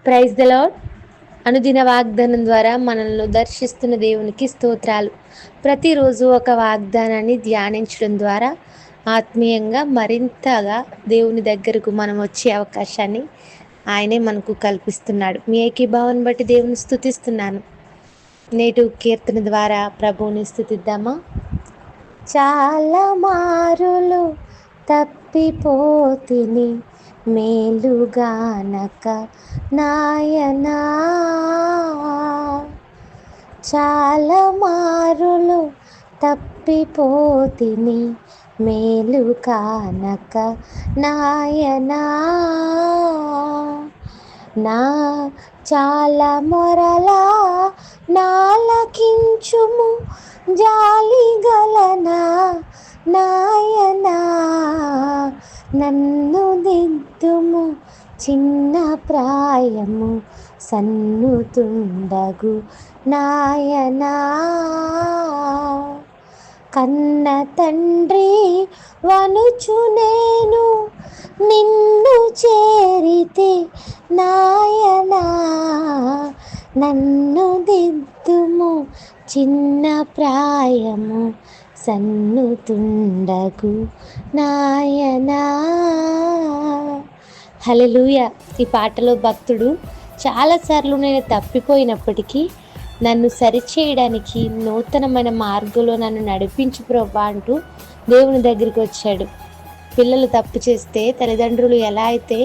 Praise the lord. అనుదిన వాగ్దానం ద్వారా మనల్ని దర్శిస్తున్న దేవునికి స్తోత్రాలు. ప్రతిరోజు ఒక వాగ్దానాన్ని ధ్యానించడం ద్వారా ఆత్మీయంగా మరింతగా దేవుని దగ్గరకు మనం వచ్చే అవకాశాన్ని ఆయనే మనకు కల్పిస్తున్నాడు. మీ ఏకీభావాన్ని బట్టి దేవుని స్తుతిస్తున్నాను. నేటి కీర్తన ద్వారా ప్రభువుని స్తుతిద్దామా? చాలా మారులు తప్పిపోతిని మేలుగానక నాయనా, చాలా మారులు తప్పిపోతిని మేలు కానక నాయనా, నా చాలా మొరలా నాలకించుము జాలి గలనా నాయనా, నన్ను దిద్దుము చిన్న ప్రాయము సన్నుతుండగు నాయనా, కన్న తండ్రి వనుచు నేను నిన్ను చేరితే నాయనా, నన్ను దిద్దుము చిన్న ప్రాయము సన్నుతుండగు నాయనా. హల్లెలూయా. ఈ పాటలో భక్తుడు చాలాసార్లు నేను తప్పిపోయినప్పటికీ నన్ను సరిచేయడానికి నూతనమైన మార్గంలో నన్ను నడిపించు ప్రభా అంటూ దేవుని దగ్గరికి వచ్చాడు. పిల్లలు తప్పు చేస్తే తల్లిదండ్రులు ఎలా అయితే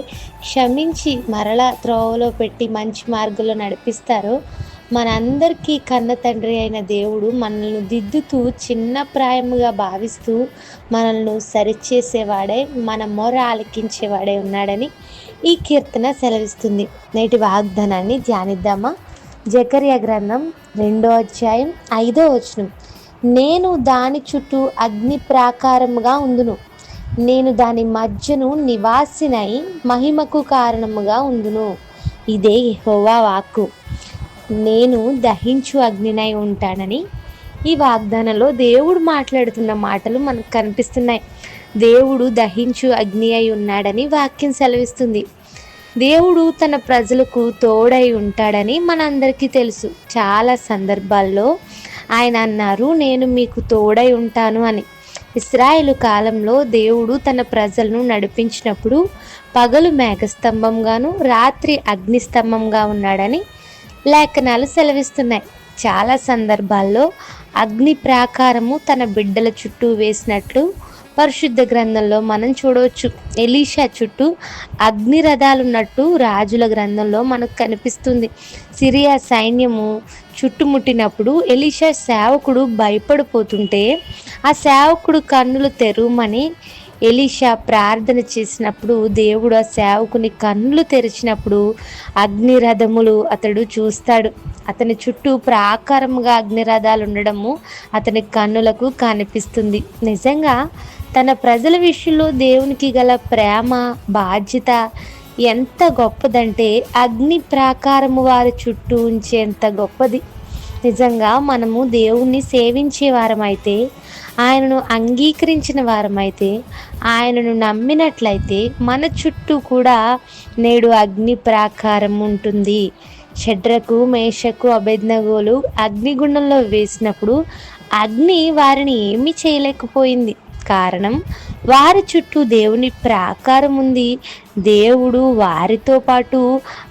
క్షమించి మరలా త్రోవలో పెట్టి మంచి మార్గంలో నడిపిస్తారో, మనందరికీ కన్న తండ్రి అయిన దేవుడు మనల్ని దిద్దుతూ చిన్న ప్రాయముగా భావిస్తూ మనల్ని సరిచేసేవాడే, మన మొర ఆలకించేవాడే ఉన్నాడని ఈ కీర్తన సెలవిస్తుంది. నేటి వాగ్దానాన్ని ధ్యానిద్దామా? జకర్యా గ్రంథం 2వ అధ్యాయం 5వ వచనం. నేను దాని చుట్టూ అగ్ని ప్రాకారముగా ఉందును, నేను దాని మధ్యను నివాసినై మహిమకు కారణముగా ఉందును. ఇదే యెహోవా వాక్కు. నేను దహించు అగ్నినై ఉంటానని ఈ వాగ్దానంలో దేవుడు మాట్లాడుతున్న మాటలు మనకు కనిపిస్తున్నాయి. దేవుడు దహించు అగ్ని అయి ఉన్నాడని వాక్యం సెలవిస్తుంది. దేవుడు తన ప్రజలకు తోడై ఉంటాడని మనందరికీ తెలుసు. చాలా సందర్భాల్లో ఆయన అన్నారు, నేను మీకు తోడై ఉంటాను అని. ఇశ్రాయేలు కాలంలో దేవుడు తన ప్రజలను నడిపించినప్పుడు పగలు మేఘస్తంభంగాను రాత్రి అగ్నిస్తంభంగా ఉన్నాడని లేఖనాలు సెలవిస్తున్నాయి. చాలా సందర్భాల్లో అగ్ని ప్రాకారము తన బిడ్డల చుట్టూ వేసినట్లు పరిశుద్ధ గ్రంథంలో మనం చూడవచ్చు. ఎలీషా చుట్టూ అగ్ని రథాలున్నట్టు రాజుల గ్రంథంలో మనకు కనిపిస్తుంది. సిరియా సైన్యము చుట్టుముట్టినప్పుడు ఎలీషా సేవకుడు భయపడిపోతుంటే ఆ సేవకుడు కన్నులు తెరవమని ఎలీషా ప్రార్థన చేసినప్పుడు దేవుడు ఆ సేవకుని కన్నులు తెరిచినప్పుడు అగ్నిరథములు అతడు చూస్తాడు. అతని చుట్టూ ప్రాకారముగా అగ్నిరథాలు ఉండడము అతని కన్నులకు కనిపిస్తుంది. నిజంగా తన ప్రజల విషయంలో దేవునికి గల ప్రేమ, బాధ్యత ఎంత గొప్పదంటే అగ్ని ప్రాకారము వారి చుట్టూ ఉంచేంత గొప్పది. నిజంగా మనము దేవుణ్ణి సేవించే వారమైతే, ఆయనను అంగీకరించిన వారమైతే, ఆయనను నమ్మినట్లయితే మన చుట్టూ కూడా నేడు అగ్ని ప్రాకారం ఉంటుంది. షడ్రకు, మేషకు, అబేద్నెగోలు అగ్నిగుండంలో వేసినప్పుడు అగ్ని వారిని ఏమీ చేయలేకపోయింది. కారణం, వారి చుట్టూ దేవుని ప్రాకారం ఉంది. దేవుడు వారితో పాటు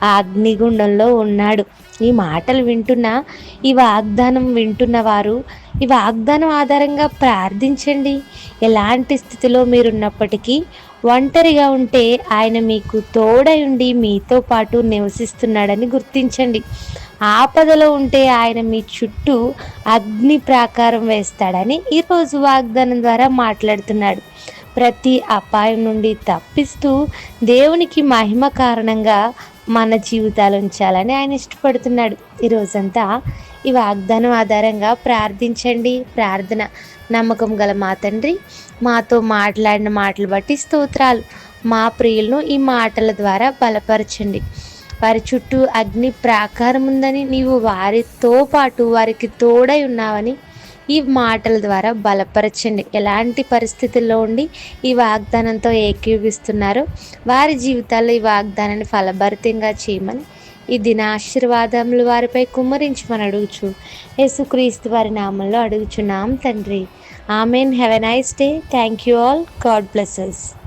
ఆ అగ్నిగుండంలో ఉన్నాడు. ఈ మాటలు వింటున్న, ఈ వాగ్దానం వింటున్న వారు ఈ వాగ్దానం ఆధారంగా ప్రార్థించండి. ఎలాంటి స్థితిలో మీరున్నప్పటికీ, ఒంటరిగా ఉంటే ఆయన మీకు తోడై ఉండి మీతో పాటు నివసిస్తున్నాడని గుర్తించండి. ఆపదలో ఉంటే ఆయన మీ చుట్టూ అగ్ని ప్రాకారం వేస్తాడని ఈరోజు వాగ్దానం ద్వారా మాట్లాడుతున్నాడు. ప్రతి అపాయం నుండి తప్పిస్తూ దేవునికి మహిమ కారణంగా మన జీవితాలు ఉంచాలని ఆయన ఇష్టపడుతున్నాడు. ఈరోజంతా ఈ వాగ్దానం ఆధారంగా ప్రార్థించండి. ప్రార్థన. నమ్మకం గల మా తండ్రి, మాతో మాట్లాడిన మాటలు బట్టి స్తోత్రాలు. మా ప్రియులను ఈ మాటల ద్వారా బలపరచండి. వారి చుట్టూ అగ్ని ప్రాకారం ఉందని, నీవు వారితో పాటు వారికి తోడై ఉన్నావని ఈ మాటల ద్వారా బలపరచండి. ఎలాంటి పరిస్థితుల్లో ఉండి ఈ వాగ్దానంతో ఏకీవిస్తున్నారో వారి జీవితాల్లో ఈ వాగ్దానాన్ని ఫలభరితంగా చేయమని ఈ దిన ఆశీర్వాదములు వారిపై కుమ్మరించమని అడుగుచు యేసుక్రీస్తు వారి నామంలో అడుగుచున్నాం తండ్రి. Amen. Have a nice day. Thank you all. God bless us.